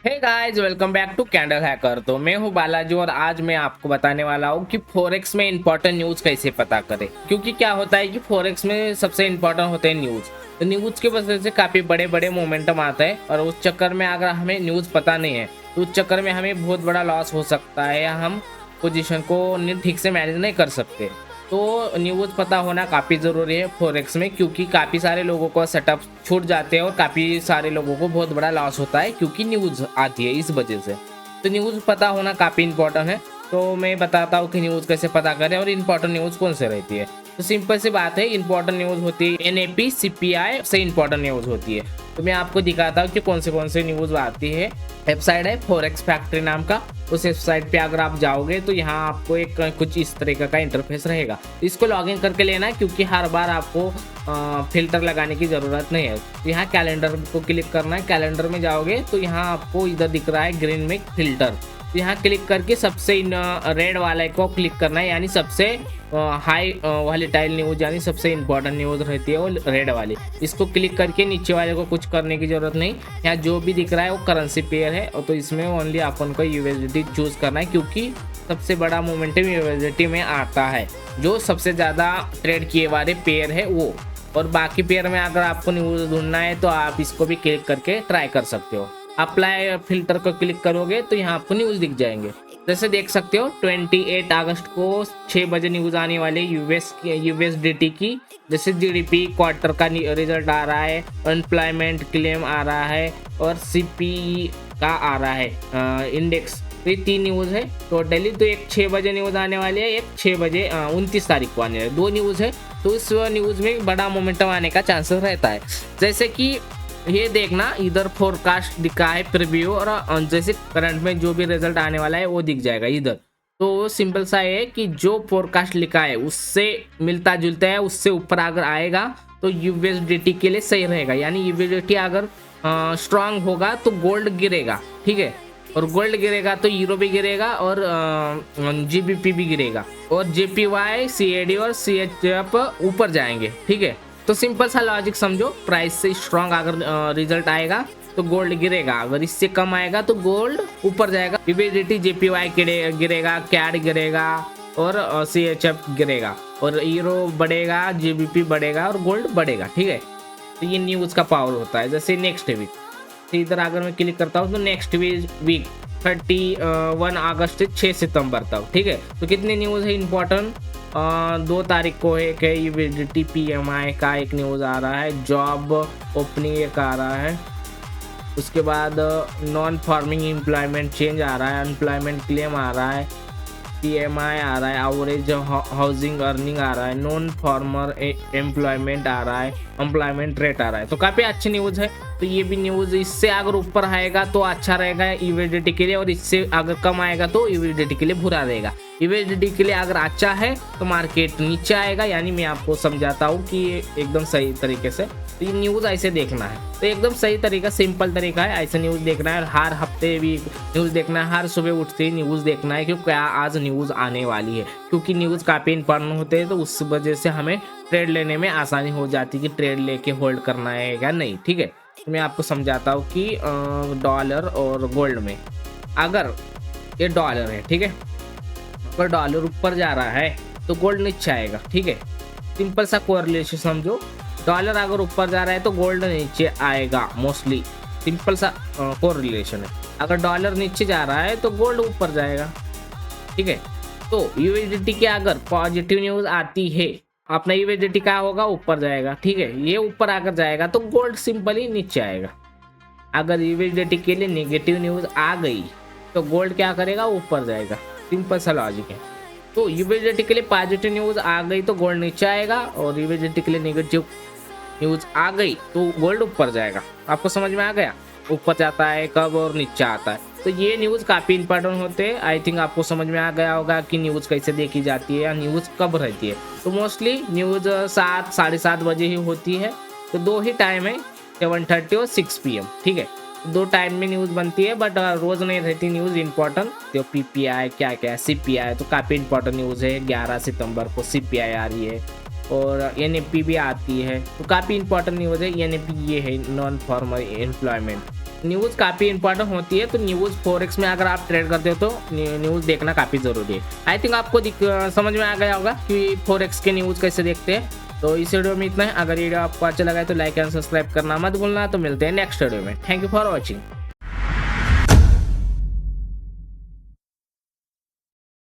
Hey guys, welcome back to candle hacker. तो मैं हूं बालाजी और आज मैं आपको बताने वाला हूं कि फॉरेक्स में इंपॉर्टेंट न्यूज़ कैसे पता करें। क्योंकि क्या होता है कि फॉरेक्स में सबसे इंपॉर्टेंट होते हैं न्यूज़। तो न्यूज़ की वजह से काफ़ी बड़े बड़े मोमेंटम आता है और उस चक्कर में अगर हमें न्यूज़ पता नहीं है तो उस चक्कर में हमें बहुत बड़ा लॉस हो सकता है या हम पोजीशन को ठीक से मैनेज नहीं कर सकते। तो न्यूज़ पता होना काफ़ी ज़रूरी है फॉरेक्स में, क्योंकि काफ़ी सारे लोगों को सेटअप छूट जाते हैं और काफ़ी सारे लोगों को बहुत बड़ा लॉस होता है क्योंकि न्यूज़ आती है इस वजह से। तो न्यूज़ पता होना काफ़ी इंपॉर्टेंट है। तो मैं बताता हूँ कि न्यूज़ कैसे पता करें और इम्पोर्टेंट न्यूज़ कौन से रहती है। तो सिंपल सी बात है, इंपॉर्टेंट न्यूज़ होती है NAP CPI से इंपॉर्टेंट न्यूज़ होती है। तो मैं आपको दिखाता हूँ कि कौन से न्यूज़ आती है। वेबसाइट है फॉरेक्स फैक्ट्री नाम का। उस वेबसाइट पे अगर आप जाओगे तो यहाँ आपको एक कुछ इस तरीके का इंटरफेस रहेगा। इसको लॉगिन करके लेना है क्योंकि हर बार आपको फिल्टर लगाने की ज़रूरत नहीं है। यहाँ कैलेंडर को क्लिक करना है। कैलेंडर में जाओगे तो यहाँ आपको इधर दिख रहा है ग्रीन में फिल्टर। यहाँ क्लिक करके सबसे रेड वाले को क्लिक करना है, यानी सबसे हाई वॉलेटाइल न्यूज़ यानी सबसे इंपॉर्टेंट न्यूज़ रहती है वो रेड वाली। इसको क्लिक करके नीचे वाले को कुछ करने की ज़रूरत नहीं। यहाँ जो भी दिख रहा है वो करेंसी पेयर है और तो इसमें ओनली अपन को USDT चूज़ करना है क्योंकि सबसे बड़ा मोमेंटम USDT में आता है। जो सबसे ज़्यादा ट्रेड किए वाले पेयर है वो। और बाकी पेयर में अगर आपको न्यूज़ ढूंढना है तो आप इसको भी क्लिक करके ट्राई कर सकते हो। अप्लाई फिल्टर को क्लिक करोगे तो यहाँ आपको न्यूज़ दिख जाएंगे। जैसे देख सकते हो 28 अगस्त को 6 बजे न्यूज़ आने वाली USDT की। जैसे GDP क्वार्टर का रिजल्ट आ रहा है, अनएम्प्लॉयमेंट क्लेम आ रहा है और CPI का आ रहा है इंडेक्स। तो ये 3 न्यूज़ है टोटली। तो एक 6 बजे न्यूज़ आने वाली है, एक 6 बजे 29 तारीख को आने वाली है। 2 न्यूज़ है। तो इस न्यूज़ में बड़ा मोमेंटम आने का चांसेस रहता है। जैसे कि ये देखना, इधर फोरकास्ट दिखा है प्रीव्यू और जैसे करंट में जो भी रिजल्ट आने वाला है वो दिख जाएगा इधर। तो सिंपल सा है कि जो फोरकास्ट लिखा है उससे मिलता जुलता है, उससे ऊपर अगर आएगा तो USDT के लिए सही रहेगा। यानी USDT अगर स्ट्रांग होगा तो गोल्ड गिरेगा, ठीक है। और गोल्ड गिरेगा तो यूरो भी गिरेगा और GBP भी गिरेगा और JPY CAD और CHF ऊपर जाएंगे, ठीक है। तो सिंपल सा लॉजिक समझो, प्राइस से स्ट्रांग अगर रिजल्ट आएगा तो गोल्ड गिरेगा, अगर इससे कम आएगा तो गोल्ड ऊपर जाएगा। USDT JPY गिरेगा, CAD गिरेगा और CHF गिरेगा और यूरो बढ़ेगा, GBP बढ़ेगा और गोल्ड बढ़ेगा, ठीक है। तो ये न्यूज़ का पावर होता है। जैसे नेक्स्ट वीक, तो इधर अगर मैं क्लिक करता हूँ तो नेक्स्ट वीक 31 अगस्त से 6 सितंबर तक, ठीक है। तो कितने न्यूज़ है इंपॉर्टेंट। 2 तारीख को एक है USDT PMI का एक न्यूज़ आ रहा है, जॉब ओपनिंग एक आ रहा है। उसके बाद नॉन फार्मिंग एम्प्लॉयमेंट चेंज आ रहा है, अनएम्प्लॉयमेंट क्लेम आ रहा है, PMI आ रहा है, एवरेज हाउसिंग अर्निंग आ रहा है, नॉन फार्मर एम्प्लॉयमेंट आ रहा है, एम्प्लॉयमेंट रेट आ रहा है। तो काफ़ी अच्छी न्यूज़ है। तो ये भी न्यूज़, इससे अगर ऊपर आएगा तो अच्छा रहेगा USDT के लिए और इससे अगर कम आएगा तो USDT के लिए बुरा रहेगा। USDT के लिए अगर अच्छा है तो मार्केट नीचे आएगा, यानी मैं आपको समझाता हूँ कि एकदम सही तरीके से। तो ये न्यूज़ ऐसे देखना है, तो एकदम सही तरीका, सिंपल तरीका है, ऐसे न्यूज़ देखना है। हर हफ्ते भी न्यूज़ देखना है, हर सुबह उठते ही न्यूज़ देखना है कि क्या आज न्यूज़ आने वाली है। क्योंकि न्यूज़ काफ़ी इंपॉर्टेंट होते हैं तो उस वजह से हमें ट्रेड लेने में आसानी हो जाती है कि ट्रेड लेके होल्ड करना है या नहीं, ठीक है। तो मैं आपको समझाता हूँ कि डॉलर और गोल्ड में, अगर ये डॉलर है, ठीक है, अगर डॉलर ऊपर जा रहा है तो गोल्ड नीचे आएगा, ठीक है। सिंपल सा कोरिलेशन समझो, डॉलर अगर ऊपर जा रहा है तो गोल्ड नीचे आएगा मोस्टली। सिंपल सा कोरिलेशन है। अगर डॉलर नीचे जा रहा है तो गोल्ड ऊपर जाएगा, ठीक है। तो USDT की अगर पॉजिटिव न्यूज़ आती है, अपना USDT का होगा ऊपर जाएगा, ठीक है। ये ऊपर अगर जाएगा तो गोल्ड सिंपली नीचे आएगा। अगर USDT के लिए नेगेटिव न्यूज़ आ गई तो गोल्ड क्या करेगा, ऊपर जाएगा। सिंपल सा लॉजिक है। तो USDT के लिए पॉजिटिव न्यूज़ आ गई तो गोल्ड नीचे आएगा और USDT के लिए नेगेटिव न्यूज़ आ गई तो गोल्ड ऊपर जाएगा। आपको समझ में आ गया, ऊपर जाता है कब और नीचे आता है। तो ये न्यूज़ काफ़ी इंपॉर्टेंट होते हैं। आई थिंक आपको समझ में आ गया होगा कि न्यूज़ कैसे देखी जाती है या न्यूज़ कब रहती है। तो मोस्टली न्यूज़ 7 साढ़े 7 बजे ही होती है। तो 2 ही टाइम है, 7:30 और 6 PM, ठीक है। 2 टाइम में न्यूज़ बनती है, बट रोज़ नहीं रहती न्यूज़ इंपॉर्टेंट। तो PPI क्या क्या CPI तो काफ़ी इंपॉर्टेंट न्यूज़ है। 11 सितंबर को CPI आ रही है। और NFP भी आती है। तो काफ़ी इंपॉर्टेंट न्यूज़ है NFP, ये है नॉन फॉर्मल एम्प्लॉयमेंट। न्यूज़ काफ़ी इंपॉर्टेंट होती है, तो न्यूज़ फॉरेक्स में अगर आप ट्रेड करते हो तो न्यूज़ देखना काफ़ी ज़रूरी है। आई थिंक आपको समझ में आ गया होगा कि फॉरेक्स के न्यूज़ कैसे देखते हैं। तो इस वीडियो में इतना है। अगर वीडियो आपको अच्छा लगा है तो लाइक एंड सब्सक्राइब करना मत भूलना। तो मिलते हैं नेक्स्ट वीडियो में। Thank you for watching.